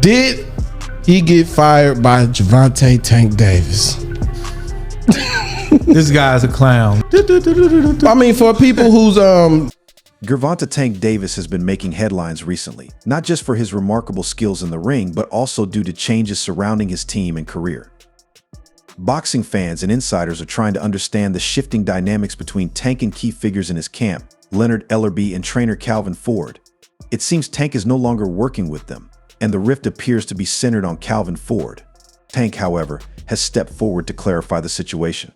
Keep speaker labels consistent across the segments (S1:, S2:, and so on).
S1: Did he get fired by Gervonta Tank Davis?
S2: This guy's a clown.
S1: I mean, for people who's
S3: Gervonta Tank Davis has been making headlines recently, not just for his remarkable skills in the ring, but also due to changes surrounding his team and career. Boxing fans and insiders are trying to understand the shifting dynamics between Tank and key figures in his camp, Leonard Ellerbe and trainer Calvin Ford. It seems Tank is no longer working with them, and the rift appears to be centered on Calvin Ford. Tank, however, has stepped forward to clarify the situation.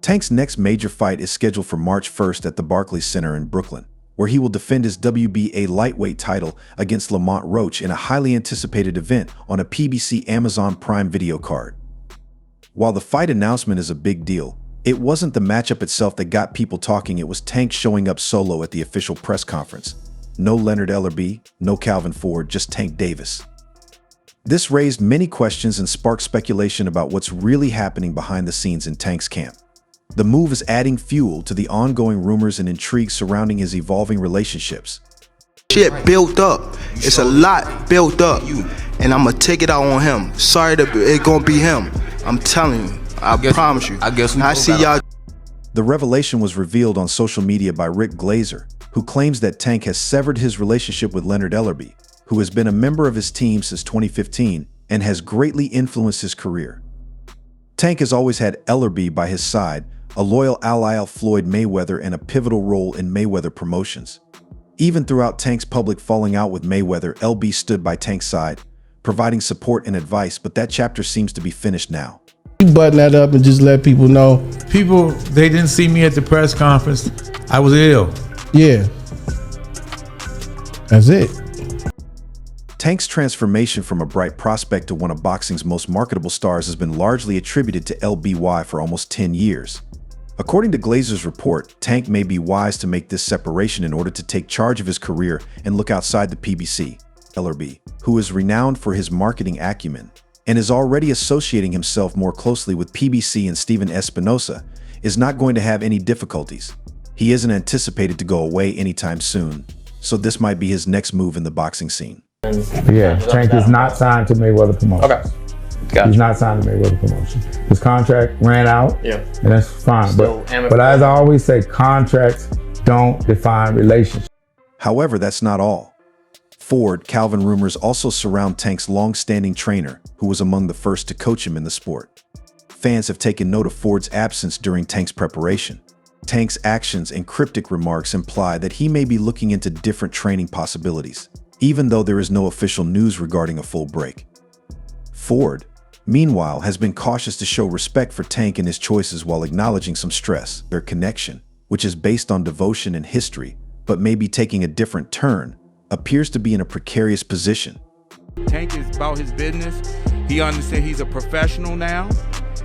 S3: Tank's next major fight is scheduled for March 1st at the Barclays Center in Brooklyn, where he will defend his WBA lightweight title against Leonard Roach in a highly anticipated event on a PBC Amazon Prime Video card. While the fight announcement is a big deal, it wasn't the matchup itself that got people talking. It was Tank showing up solo at the official press conference. No Leonard Ellerbe, no Calvin Ford, just Tank Davis. This raised many questions and sparked speculation about what's really happening behind the scenes in Tank's camp. The move is adding fuel to the ongoing rumors and intrigue surrounding his evolving relationships.
S4: Shit built up. It's a lot built up. And I'm gonna take it out on him. Sorry that it's gonna be him. I'm telling you. I promise you. I see y'all.
S3: The revelation was revealed on social media by Rick Glazer, who claims that Tank has severed his relationship with Leonard Ellerbe, who has been a member of his team since 2015 and has greatly influenced his career. Tank has always had Ellerbe by his side, a loyal ally of Floyd Mayweather and a pivotal role in Mayweather promotions. Even throughout Tank's public falling out with Mayweather, LB stood by Tank's side, providing support and advice, but that chapter seems to be finished now.
S1: You button that up and just let people know.
S2: People, they didn't see me at the press conference. I was ill.
S1: Yeah. That's it.
S3: Tank's transformation from a bright prospect to one of boxing's most marketable stars has been largely attributed to LBY for almost 10 years. According to Glazer's report, Tank may be wise to make this separation in order to take charge of his career and look outside the PBC. Ellerbe, who is renowned for his marketing acumen and is already associating himself more closely with PBC and Steven Espinosa, is not going to have any difficulties. He isn't anticipated to go away anytime soon, so this might be his next move in the boxing scene.
S5: Yeah, Tank is not signed to Mayweather Promotions.
S6: Okay. Gotcha.
S5: He's not signed to Mayweather Promotions. His contract ran out,
S6: Yeah.
S5: and that's fine.
S6: Still
S5: But as I always say, contracts don't define relationships.
S3: However, that's not all. Ford, Calvin rumors also surround Tank's long-standing trainer, who was among the first to coach him in the sport. Fans have taken note of Ford's absence during Tank's preparation. Tank's actions and cryptic remarks imply that he may be looking into different training possibilities, even though there is no official news regarding a full break. Ford, meanwhile, has been cautious to show respect for Tank and his choices while acknowledging some stress. Their connection, which is based on devotion and history, but may be taking a different turn, appears to be in a precarious position.
S7: Tank is about his business. He understands he's a professional now,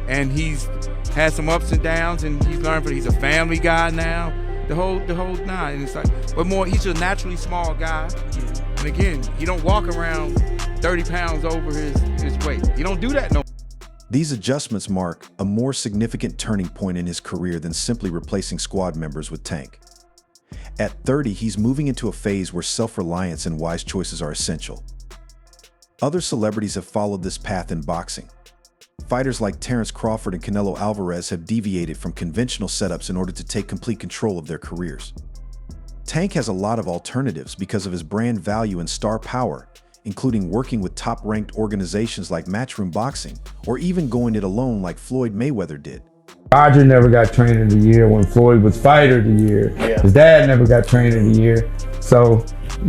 S7: and he's had some ups and downs, and he's learned he's a family guy now. The whole nine. And it's like, but more, he's a naturally small guy. And again, he don't walk around 30 pounds over his weight. You don't do that no.
S3: These adjustments mark a more significant turning point in his career than simply replacing squad members with Tank. At 30, he's moving into a phase where self-reliance and wise choices are essential. Other celebrities have followed this path in boxing. Fighters like Terrence Crawford and Canelo Alvarez have deviated from conventional setups in order to take complete control of their careers. Tank has a lot of alternatives because of his brand value and star power, including working with top-ranked organizations like Matchroom Boxing, or even going it alone like Floyd Mayweather did.
S5: Roger never got Trainer of the Year when Floyd was Fighter of the Year.
S6: Yeah.
S5: His dad never got Trainer of the Year. So,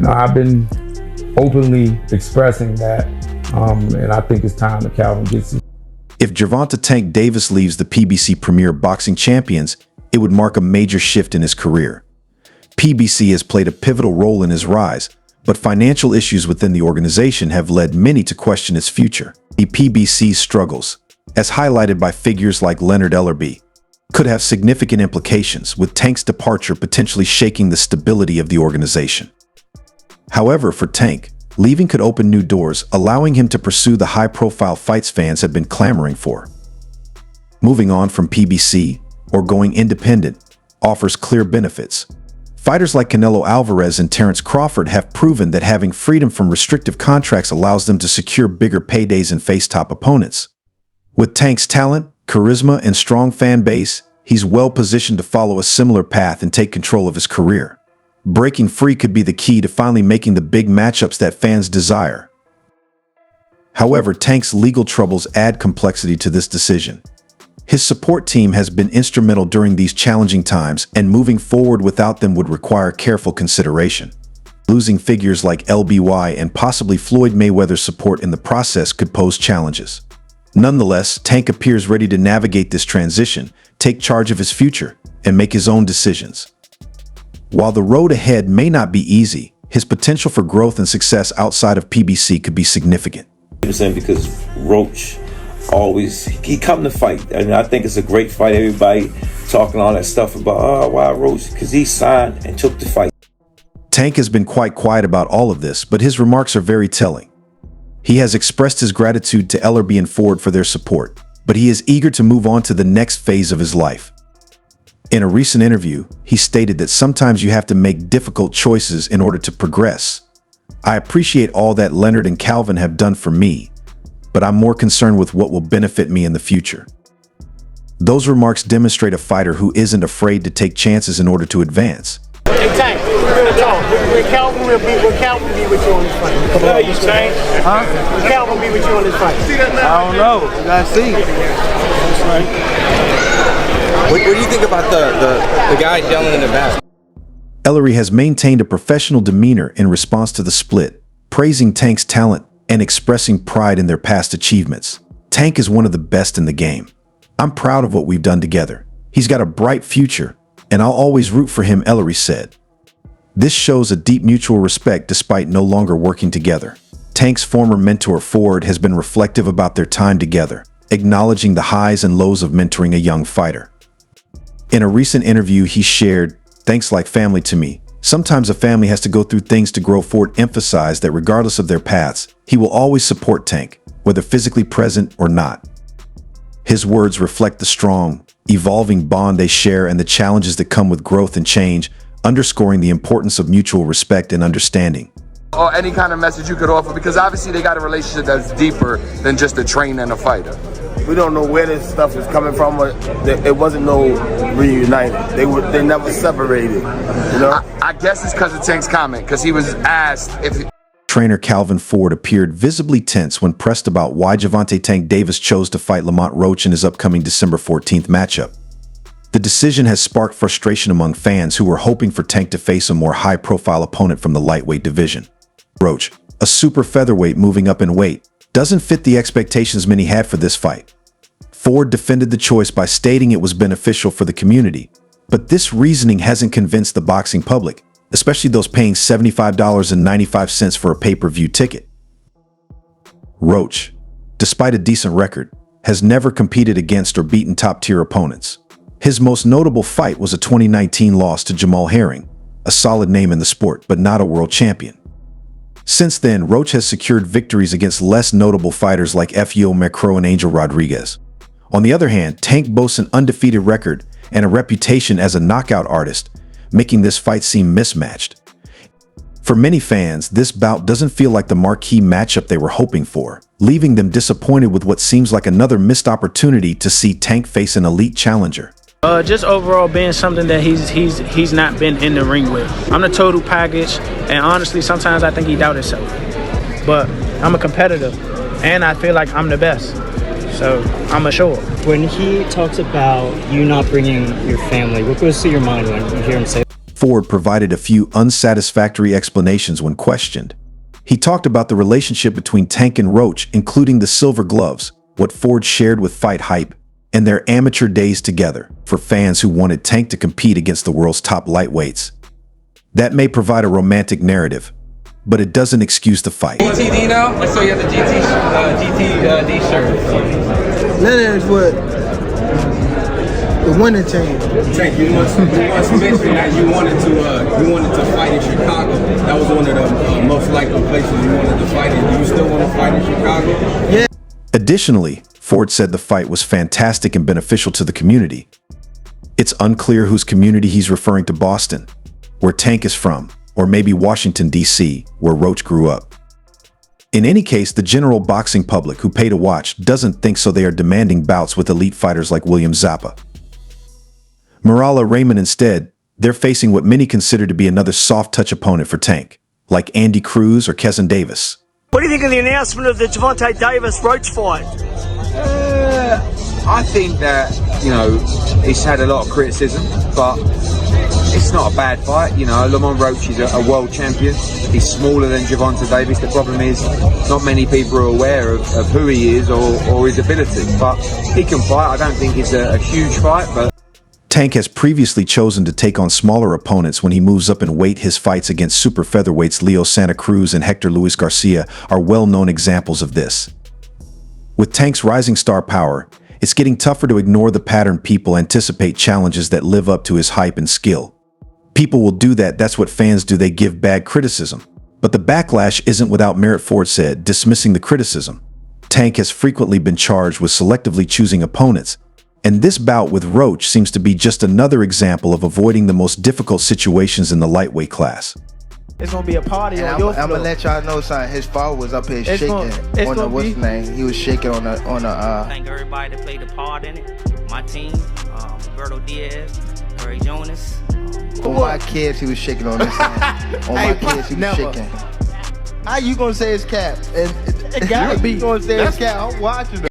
S5: I've been openly expressing that, and I think it's time that Calvin gets it.
S3: If Gervonta Tank Davis leaves the PBC Premier Boxing Champions, it would mark a major shift in his career. PBC has played a pivotal role in his rise, but financial issues within the organization have led many to question its future. The PBC's struggles, as highlighted by figures like Leonard Ellerbe, could have significant implications, with Tank's departure potentially shaking the stability of the organization. However, for Tank, leaving could open new doors, allowing him to pursue the high-profile fights fans have been clamoring for. Moving on from PBC, or going independent, offers clear benefits. Fighters like Canelo Alvarez and Terrence Crawford have proven that having freedom from restrictive contracts allows them to secure bigger paydays and face top opponents. With Tank's talent, charisma, and strong fan base, he's well positioned to follow a similar path and take control of his career. Breaking free could be the key to finally making the big matchups that fans desire. However, Tank's legal troubles add complexity to this decision. His support team has been instrumental during these challenging times, and moving forward without them would require careful consideration. Losing figures like LBY and possibly Floyd Mayweather's support in the process could pose challenges. Nonetheless, Tank appears ready to navigate this transition, take charge of his future, and make his own decisions. While the road ahead may not be easy, his potential for growth and success outside of PBC could be significant.
S6: Because Roach he come to fight, and I think it's a great fight. Everybody talking all that stuff about why Roach, because he signed and took the fight.
S3: Tank has been quite quiet about all of this, but his remarks are very telling. He has expressed his gratitude to Ellerbe and Ford for their support, but he is eager to move on to the next phase of his life. In a recent interview, he stated that sometimes you have to make difficult choices in order to progress. I appreciate all that Leonard and Calvin have done for me, but I'm more concerned with what will benefit me in the future. Those remarks demonstrate a fighter who isn't afraid to take chances in order to advance.
S8: Hey, Tank, real talk. Will Calvin be with you on this fight?
S4: Yeah, you saying? Huh?
S8: Will Calvin be with you on this fight?
S4: I don't know. You gotta see. That's right.
S9: What do you think about the guy yelling in the back?
S3: Ellerbe has maintained a professional demeanor in response to the split, praising Tank's talent and expressing pride in their past achievements. Tank is one of the best in the game. I'm proud of what we've done together. He's got a bright future, and I'll always root for him, Ellerbe said. This shows a deep mutual respect despite no longer working together. Tank's former mentor Ford has been reflective about their time together, acknowledging the highs and lows of mentoring a young fighter. In a recent interview, he shared, "Thanks like family to me. Sometimes a family has to go through things to grow." Ford emphasized that regardless of their paths, he will always support Tank, whether physically present or not. His words reflect the strong, evolving bond they share and the challenges that come with growth and change, underscoring the importance of mutual respect and understanding.
S10: Or any kind of message you could offer, because obviously they got a relationship that's deeper than just a trainer and a fighter.
S11: We don't know where this stuff is coming from. It wasn't no reunited. They never separated. You know.
S10: I guess it's because of Tank's comment, because he was asked if.
S3: Trainer Calvin Ford appeared visibly tense when pressed about why Gervonta Tank Davis chose to fight Lamont Roach in his upcoming December 14th matchup. The decision has sparked frustration among fans who were hoping for Tank to face a more high-profile opponent from the lightweight division. Roach, a super featherweight moving up in weight, doesn't fit the expectations many had for this fight. Ford defended the choice by stating it was beneficial for the community, but this reasoning hasn't convinced the boxing public, especially those paying $75.95 for a pay-per-view ticket. Roach, despite a decent record, has never competed against or beaten top-tier opponents. His most notable fight was a 2019 loss to Jamel Herring, a solid name in the sport but not a world champion. Since then, Roach has secured victories against less notable fighters like Fio Macro and Angel Rodriguez. On the other hand, Tank boasts an undefeated record and a reputation as a knockout artist, making this fight seem mismatched. For many fans, this bout doesn't feel like the marquee matchup they were hoping for, leaving them disappointed with what seems like another missed opportunity to see Tank face an elite challenger.
S12: Just overall being something that he's not been in the ring with. I'm the total package, and honestly, sometimes I think he doubts himself. But I'm a competitor, and I feel like I'm the best. So I'm a show up.
S13: When he talks about you not bringing your family, what goes through your mind when you hear him say that?
S3: Ford provided a few unsatisfactory explanations when questioned. He talked about the relationship between Tank and Roach, including the silver gloves, what Ford shared with Fight Hype, and their amateur days together for fans who wanted Tank to compete against the world's top lightweights. That may provide a romantic narrative, but it doesn't excuse the fight.
S9: GTD now? I saw you have the GTD shirt.
S8: Leonard's what? The winning team.
S9: Tank, you once mentioned that you wanted to fight in Chicago. That was one of the most likely places you wanted to fight in. Do you still want to fight in Chicago?
S8: Yeah.
S3: Additionally, Ford said the fight was fantastic and beneficial to the community. It's unclear whose community he's referring to. Boston, where Tank is from, or maybe Washington, D.C., where Roach grew up. In any case, the general boxing public who pay to watch doesn't think so. They are demanding bouts with elite fighters like William Zappa. Marala Raymond instead, they're facing what many consider to be another soft-touch opponent for Tank, like Andy Cruz or Kesson Davis.
S8: What do you think of the announcement of the Gervonta Davis-Roach fight?
S14: I think that, it's had a lot of criticism, but it's not a bad fight. Lamont Roach is a world champion. He's smaller than Gervonta Davis. The problem is not many people are aware of who he is or his ability, but he can fight. I don't think it's a huge fight, but
S3: Tank has previously chosen to take on smaller opponents when he moves up in weight. His fights against super featherweights Leo Santa Cruz and Hector Luis Garcia are well-known examples of this. With Tank's rising star power, it's getting tougher to ignore the pattern. People anticipate challenges that live up to his hype and skill. People will do that. That's what fans do. They give bad criticism. But the backlash isn't without merit, Ford said, dismissing the criticism. Tank has frequently been charged with selectively choosing opponents, and this bout with Roach seems to be just another example of avoiding the most difficult situations in the lightweight class.
S12: It's gonna be a party on your floor.
S4: I'm gonna let y'all know something. His father was up here shaking on the what's his name. He was shaking on the
S15: Thank everybody that played a part in it. My team, Roberto Diaz, Curry Jonas.
S4: On my kids, he was shaking on this hand. On my kids, he was shaking. How you gonna say his cap? And you gonna say his cap? I'm watching him.